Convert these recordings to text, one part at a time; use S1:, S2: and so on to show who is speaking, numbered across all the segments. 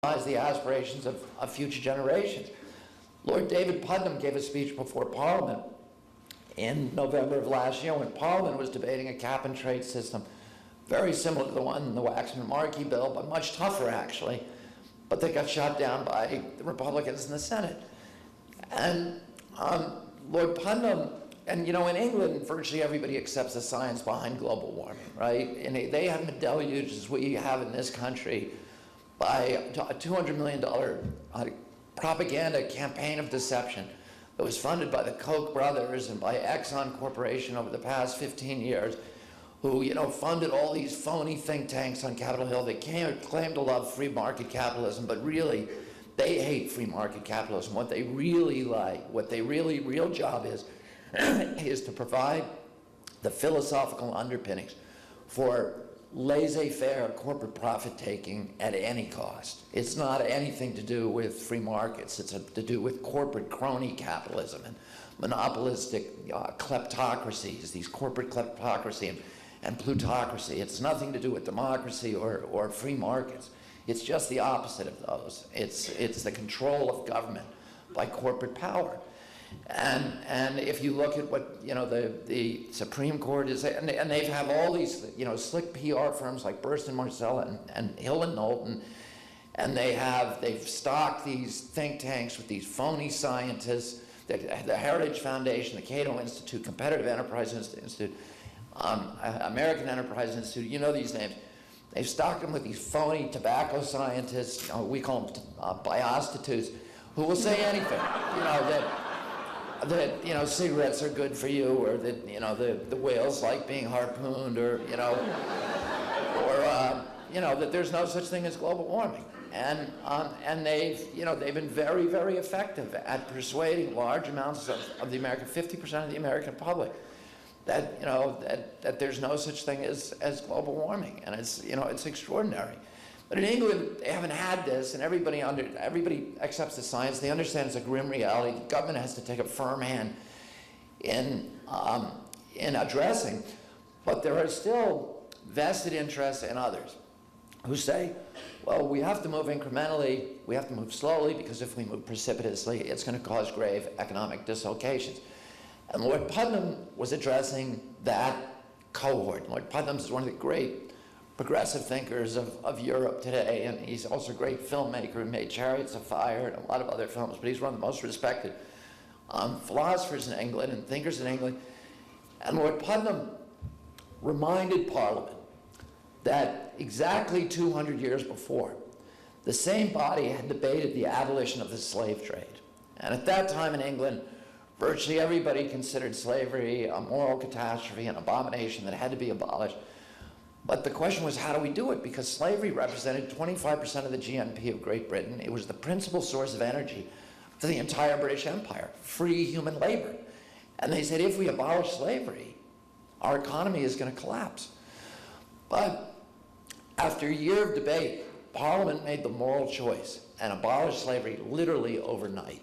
S1: the aspirations of future generations. Lord David Putnam gave a speech before Parliament in November of last year when Parliament was debating a cap-and-trade system very similar to the one in the Waxman-Markey bill, but much tougher actually, but they got shot down by the Republicans in the Senate. And Lord Putnam, and you know, in England, virtually everybody accepts the science behind global warming, right? And they haven't been deluged as we have in this country by a $200 million propaganda campaign of deception that was funded by the Koch brothers and by Exxon Corporation over the past 15 years, who, you know, funded all these phony think tanks on Capitol Hill. They claim to love free market capitalism, but really, they hate free market capitalism. What they really like, what their real job is, is to provide the philosophical underpinnings for laissez-faire corporate profit-taking at any cost. It's not anything to do with free markets. It's to do with corporate crony capitalism and monopolistic kleptocracies, these corporate kleptocracy and plutocracy. It's nothing to do with democracy or free markets. It's just the opposite of those. It's the control of government by corporate power. And if you look at what, you know, the Supreme Court is, and they have all these, you know, slick PR firms like Burson Marsalis and Hill and Knowlton, and they've stocked these think tanks with these phony scientists, the Heritage Foundation, the Cato Institute, Competitive Enterprise Institute, American Enterprise Institute, you know these names. They've stocked them with these phony tobacco scientists, you know, we call them biostitutes, who will say anything, you know, that you know, cigarettes are good for you, or that, you know, the whales like being harpooned, or, you know, or you know, that there's no such thing as global warming. And they've been very, very effective at persuading large amounts of the American, 50% of the American public, that, you know, that there's no such thing as global warming, and it's, you know, it's extraordinary. But in England, they haven't had this, and everybody accepts the science. They understand it's a grim reality. The government has to take a firm hand in addressing, but there are still vested interests in others who say, well, we have to move incrementally, we have to move slowly, because if we move precipitously, it's going to cause grave economic dislocations. And Lord Putnam was addressing that cohort. Lord Putnam is one of the great progressive thinkers of Europe today, and he's also a great filmmaker who made Chariots of Fire and a lot of other films, but he's one of the most respected philosophers in England and thinkers in England. And Lord Putnam reminded Parliament that exactly 200 years before, the same body had debated the abolition of the slave trade. And at that time in England, virtually everybody considered slavery a moral catastrophe, an abomination that had to be abolished. But the question was, how do we do it? Because slavery represented 25% of the GNP of Great Britain. It was the principal source of energy for the entire British Empire, free human labor. And they said, if we abolish slavery, our economy is going to collapse. But after a year of debate, Parliament made the moral choice and abolished slavery literally overnight.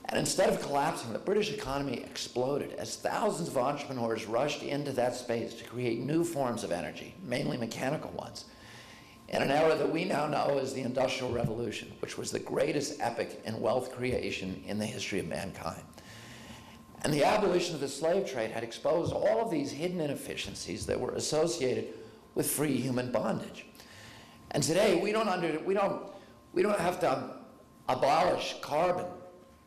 S1: And instead of collapsing, the British economy exploded as thousands of entrepreneurs rushed into that space to create new forms of energy, mainly mechanical ones, in an era that we now know as the Industrial Revolution, which was the greatest epoch in wealth creation in the history of mankind. And the abolition of the slave trade had exposed all of these hidden inefficiencies that were associated with free human bondage. And today, we don't have to abolish carbon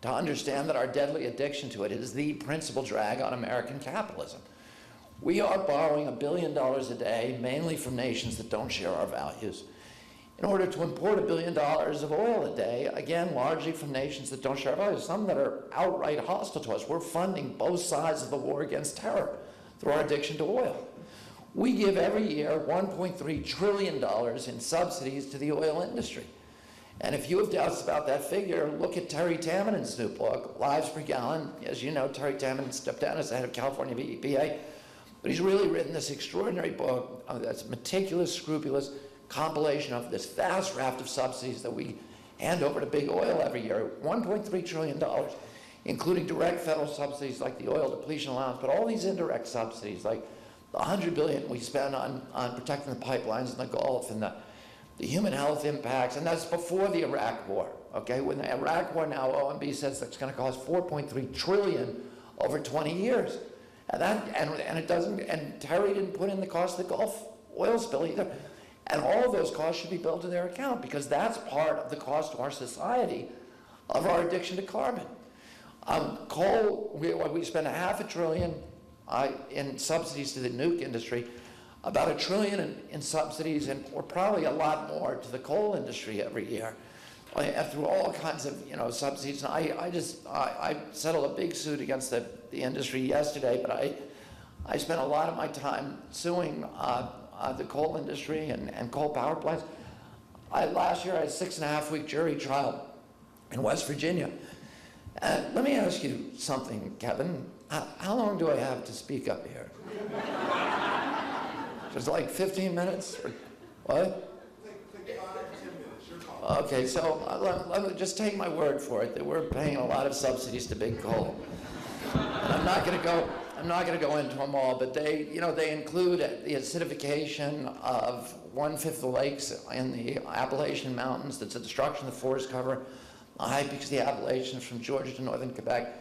S1: to understand that our deadly addiction to it is the principal drag on American capitalism. We are borrowing $1 billion a day, mainly from nations that don't share our values, in order to import $1 billion of oil a day, again, largely from nations that don't share our values, some that are outright hostile to us. We're funding both sides of the war against terror through our addiction to oil. We give every year $1.3 trillion in subsidies to the oil industry. And if you have doubts about that figure, look at Terry Tamanen's new book, Lives Per Gallon. As you know, Terry Tamanen stepped down as the head of California EPA, but he's really written this extraordinary book that's meticulous, scrupulous compilation of this vast raft of subsidies that we hand over to big oil every year, $1.3 trillion, including direct federal subsidies like the oil depletion allowance, but all these indirect subsidies like the $100 billion we spend on protecting the pipelines in the Gulf, and the the human health impacts, and that's before the Iraq War, okay? When the Iraq War now, OMB says that's gonna cost $4.3 trillion over 20 years. And it doesn't, and Terry didn't put in the cost of the Gulf oil spill either. And all of those costs should be billed to their account because that's part of the cost to our society of our addiction to carbon. Coal, we spend $500 billion in subsidies to the nuke industry, about $1 trillion in subsidies, or probably a lot more to the coal industry every year, through all kinds of subsidies. And I settled a big suit against the industry yesterday, but I spent a lot of my time suing the coal industry and coal power plants. Last year I had a 6.5-week jury trial in West Virginia. Let me ask you something, Kevin. How long do I have to speak up here? Just like 15 minutes? Or what?
S2: Like 5 to 10 minutes. Your call.
S1: Okay, so let me just take my word for it that we're paying a lot of subsidies to big coal. And I'm not going to go into them all, but they include the acidification of 1/5 of the lakes in the Appalachian Mountains. That's the destruction of the forest cover, the high peaks of the Appalachians from Georgia to northern Quebec.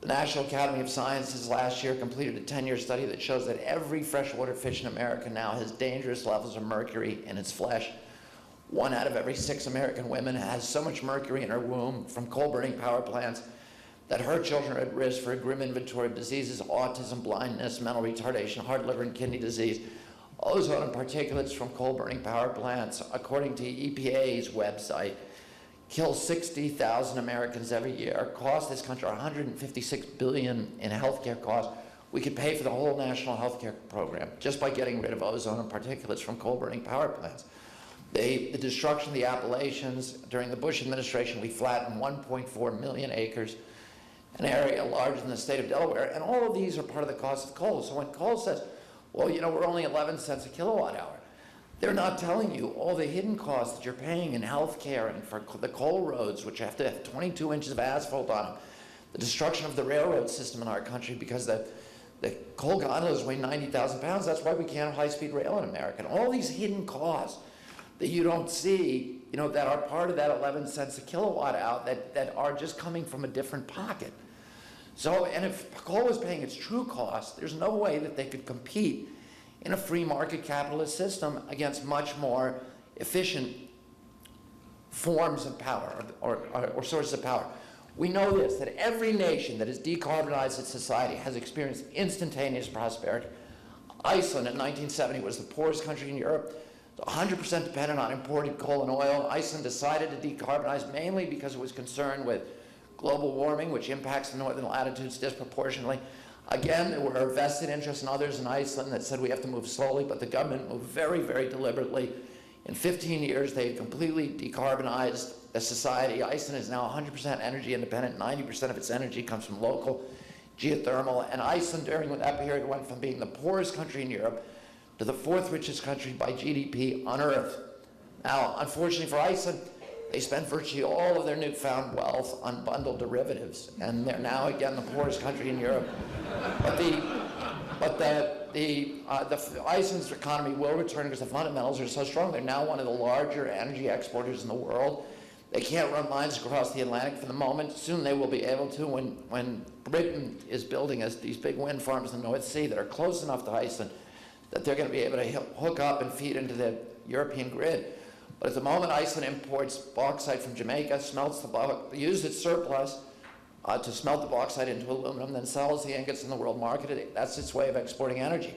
S1: The National Academy of Sciences last year completed a 10-year study that shows that every freshwater fish in America now has dangerous levels of mercury in its flesh. 1 out of every 6 American women has so much mercury in her womb from coal-burning power plants that her children are at risk for a grim inventory of diseases: autism, blindness, mental retardation, heart, liver, and kidney disease. Ozone and particulates from coal-burning power plants, according to EPA's website, kill 60,000 Americans every year, cost this country $156 billion in healthcare costs. We could pay for the whole national healthcare program just by getting rid of ozone and particulates from coal-burning power plants. The destruction of the Appalachians during the Bush administration, we flattened 1.4 million acres, an area larger than the state of Delaware, and all of these are part of the cost of coal. So when coal says, well, we're only 11 cents a kilowatt hour, they're not telling you all the hidden costs that you're paying in health care and for the coal roads, which have to have 22 inches of asphalt on them, the destruction of the railroad system in our country because the coal gondolas weigh 90,000 pounds. That's why we can't have high-speed rail in America. And all these hidden costs that you don't see, that are part of that 11 cents a kilowatt hour that are just coming from a different pocket. So, and if coal was paying its true cost, there's no way that they could compete in a free market capitalist system against much more efficient forms of power or sources of power. We know this, that every nation that has decarbonized its society has experienced instantaneous prosperity. Iceland in 1970 was the poorest country in Europe, 100% dependent on imported coal and oil. Iceland decided to decarbonize mainly because it was concerned with global warming, which impacts the northern latitudes disproportionately. Again, there were vested interests in others in Iceland that said we have to move slowly, but the government moved very, very deliberately. In 15 years, they've completely decarbonized the society. Iceland is now 100% energy independent. 90% of its energy comes from local geothermal. And Iceland, during that period, went from being the poorest country in Europe to the 4th richest country by GDP on Earth. Now, unfortunately for Iceland, they spent virtually all of their newfound wealth on bundled derivatives, and they're now again the poorest country in Europe. But Iceland's economy will return because the fundamentals are so strong. They're now one of the larger energy exporters in the world. They can't run lines across the Atlantic for the moment. Soon they will be able to when Britain is building these big wind farms in the North Sea that are close enough to Iceland that they're going to be able to hook up and feed into the European grid. But at the moment, Iceland imports bauxite from Jamaica, uses its surplus to smelt the bauxite into aluminum, then sells the ingots in the world market. That's its way of exporting energy.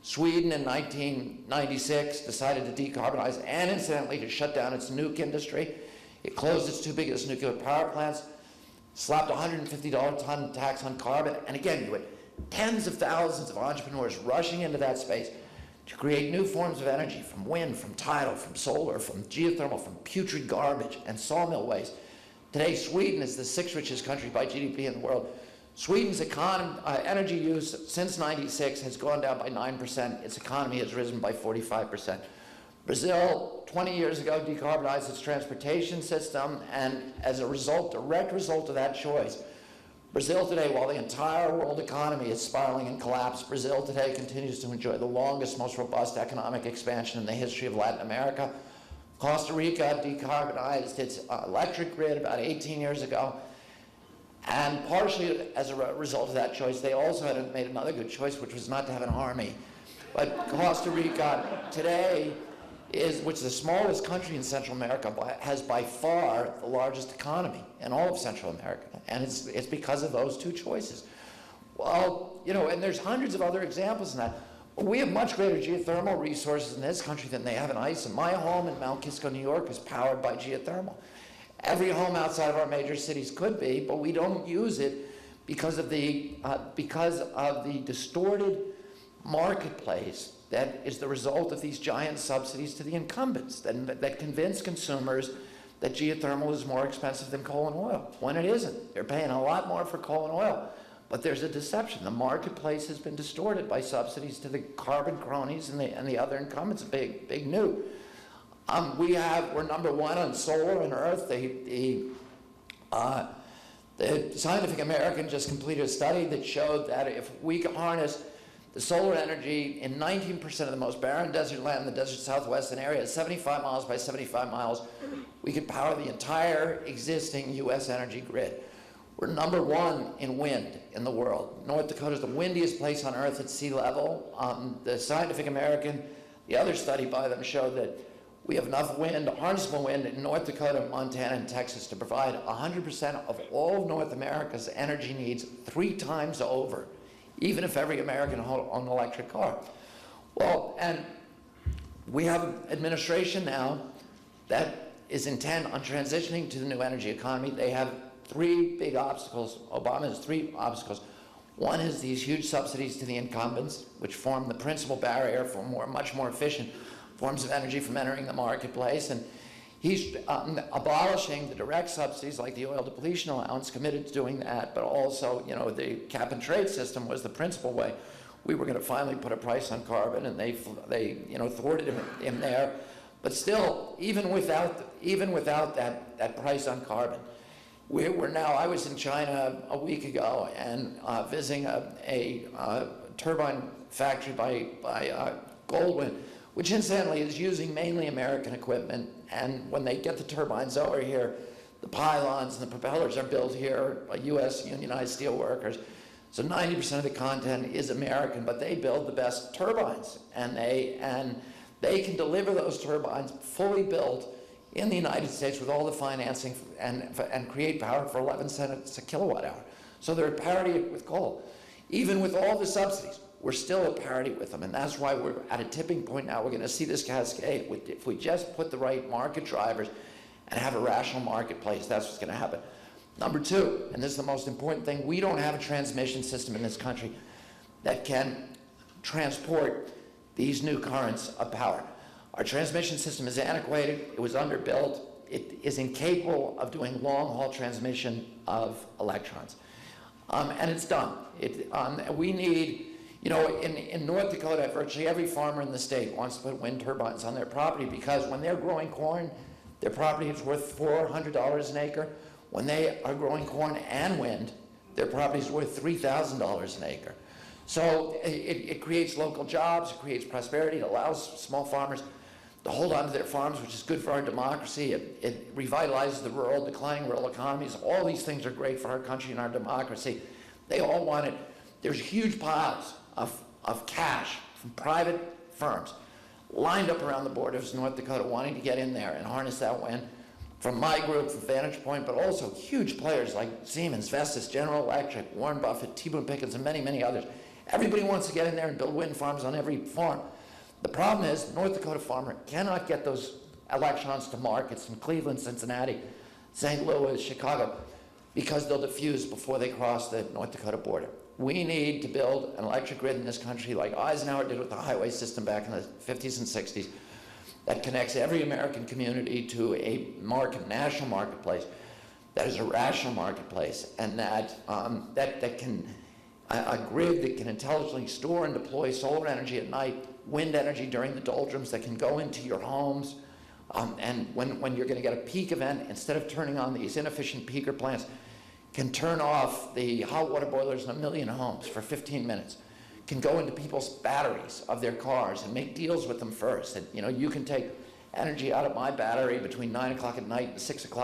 S1: Sweden in 1996 decided to decarbonize and incidentally to shut down its nuke industry. It closed its 2 biggest nuclear power plants, slapped a $150 ton tax on carbon, and again, you had tens of thousands of entrepreneurs rushing into that space to create new forms of energy from wind, from tidal, from solar, from geothermal, from putrid garbage and sawmill waste. Today, Sweden is the 6th richest country by GDP in the world. Sweden's energy use since '96 has gone down by 9%. Its economy has risen by 45%. Brazil, 20 years ago, decarbonized its transportation system, and as a result, direct result of that choice, Brazil today, while the entire world economy is spiraling and collapse, Brazil today continues to enjoy the longest, most robust economic expansion in the history of Latin America. Costa Rica decarbonized its electric grid about 18 years ago. And partially as a result of that choice, they also had made another good choice, which was not to have an army. But Costa Rica today which is the smallest country in Central America, has by far the largest economy in all of Central America. And it's because of those two choices. Well, and there's hundreds of other examples in that. We have much greater geothermal resources in this country than they have in Iceland. My home in Mount Kisco, New York, is powered by geothermal. Every home outside of our major cities could be, but we don't use it because of the distorted marketplace that is the result of these giant subsidies to the incumbents that convince consumers that geothermal is more expensive than coal and oil, when it isn't. They're paying a lot more for coal and oil. But there's a deception. The marketplace has been distorted by subsidies to the carbon cronies and the other incumbents. Big new. We're number one on solar and earth. The Scientific American just completed a study that showed that if we could harness the solar energy in 19% of the most barren desert land in the desert southwestern area, 75 miles by 75 miles, we could power the entire existing U.S. energy grid. We're number one in wind in the world. North Dakota is the windiest place on earth at sea level. The Scientific American, the other study by them showed that we have enough wind, harnessable wind in North Dakota, Montana, and Texas to provide 100% of all of North America's energy needs 3 times over, even if every American owned an electric car. Well, and we have an administration now that is intent on transitioning to the new energy economy. They have 3 big obstacles. Obama has 3 obstacles. One is these huge subsidies to the incumbents, which form the principal barrier for much more efficient forms of energy from entering the marketplace. And he's abolishing the direct subsidies like the oil depletion allowance, committed to doing that, but also, the cap and trade system was the principal way we were going to finally put a price on carbon, and they thwarted him there. But still, even without that price on carbon, we're now, I was in China a week ago and visiting a turbine factory by Goldwind, which incidentally is using mainly American equipment. And when they get the turbines over here, the pylons and the propellers are built here by U.S. unionized steel workers. So 90% of the content is American, but they build the best turbines. And they can deliver those turbines fully built in the United States with all the financing and create power for 11 cents a kilowatt hour. So they're at parity with coal. Even with all the subsidies, we're still at parity with them, and that's why we're at a tipping point now. We're going to see this cascade. If we just put the right market drivers and have a rational marketplace, that's what's going to happen. Number 2, and this is the most important thing, we don't have a transmission system in this country that can transport these new currents of power. Our transmission system is antiquated, it was underbuilt, it is incapable of doing long-haul transmission of electrons. And it's done. We need, in North Dakota, virtually every farmer in the state wants to put wind turbines on their property because when they're growing corn, their property is worth $400 an acre. When they are growing corn and wind, their property is worth $3,000 an acre. So it creates local jobs, it creates prosperity, it allows small farmers to hold on to their farms, which is good for our democracy. It revitalizes the declining rural economies. All these things are great for our country and our democracy. They all want it. There's huge piles of cash from private firms lined up around the borders of North Dakota wanting to get in there and harness that wind. From my group, from Vantage Point, but also huge players like Siemens, Vestas, General Electric, Warren Buffett, T. Boone Pickens, and many, many others. Everybody wants to get in there and build wind farms on every farm. The problem is the North Dakota farmer cannot get those electrons to markets in Cleveland, Cincinnati, St. Louis, Chicago, because they'll diffuse before they cross the North Dakota border. We need to build an electric grid in this country like Eisenhower did with the highway system back in the 50s and 60s that connects every American community to a national marketplace that is a rational marketplace, and that can a grid that can intelligently store and deploy solar energy at night, wind energy during the doldrums that can go into your homes, and when you're going to get a peak event, instead of turning on these inefficient peaker plants, can turn off the hot water boilers in 1 million homes for 15 minutes, can go into people's batteries of their cars and make deals with them first. And you can take energy out of my battery between 9 o'clock at night and 6 o'clock